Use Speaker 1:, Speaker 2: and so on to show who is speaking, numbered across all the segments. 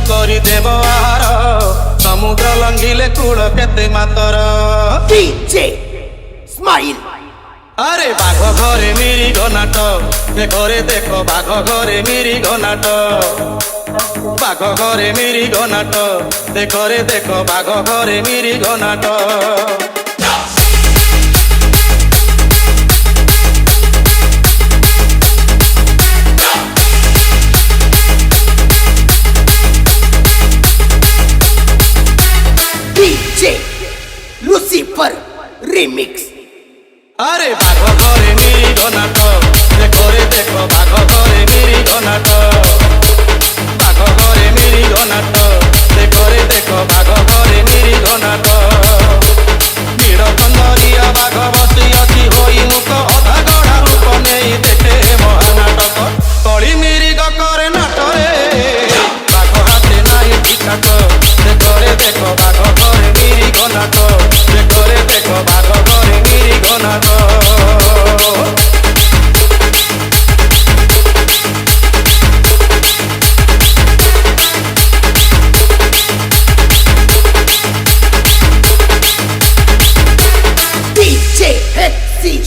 Speaker 1: କରିଦେବ ଆହାର ସମୁଦ୍ର ଲଙ୍ଘିଲେ କୂଳ କେତେ ମାତର
Speaker 2: DJ Smile।
Speaker 1: আরে বাঘ ঘরে মিরিগ নাট ঘরে দেখো বাঘ ঘরে মিরিগ নাট বাঘ ঘরে মিরিগ নাট ঘরে দেখো বাঘ ঘরে মিরিগ নাট
Speaker 2: DJ Lucifer Remix।
Speaker 1: আরে বাঘ ঘরে মিরিগ নাট ঘরে দেখো বাঘ ঘরে মিরিগ নাট বাঘ ঘরে মিরিগ নাট ঘরে দেখো বাঘ ঘরে মিরিগ নাট নীড় সুন্দরিয়া বাঘ বসি অছি হই মুখ অধা গড়া রূপ নেই দেখে মহানাটক কলি মিরিগ করে নাটরে বাঘ হাতে নাই ঠিকাক ঘরে দেখো বাঘ ঘরে মিরিগ নাট ঘরে দেখো বাঘ ঘরে মিরিগ নাট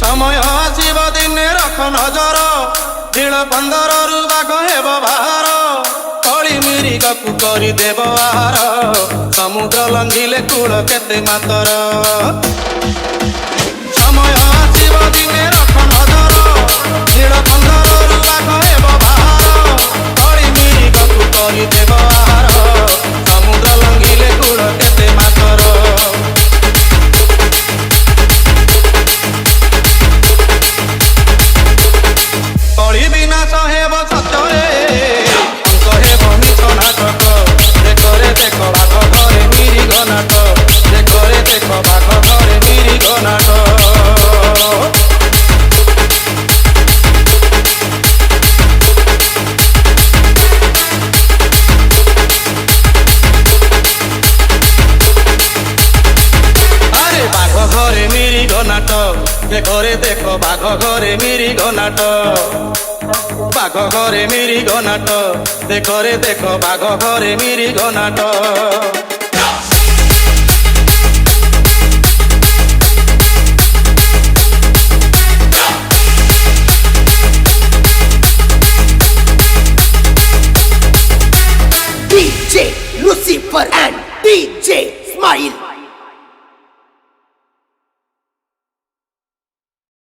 Speaker 1: সময় আসিব দিনে রখ নজর নীল পন্দরু বাঘ হেব বাହାର কଳି মিরিগକୁ କରିଦେବ ଆହାର ସମୁଦ୍ର ଲଙ୍ଘିଲେ କୂଳ କେତେ ମାତର সময় আসিব দিনে রখ নজর নীল পন্দরু বাঘ হেব ବାହାର কଳି মিরিগକୁ କରିଦେବ ଆହାର ସମୁଦ୍ର ଲଙ୍ଘିଲେ କୂଳ କେତେ ମାତର কলি বিনাশ হেব সত্যরে অঙ্ক হেব মিছ নাটক ঘরে দেখো বাঘ ঘরে মিরিগ নাট ঘরে দেখো বাঘ ঘরে মিরিগ নাট আরে বাঘ ঘরে মিরিগ নাট ঘরে দেখো বাঘ ঘরে মিরিগ নাট বাঘ ঘরে মিরিগ নাট ঘরে দেখো বাঘ ঘরে মিরিগ nut
Speaker 2: DJ Lucifer and DJ Smile।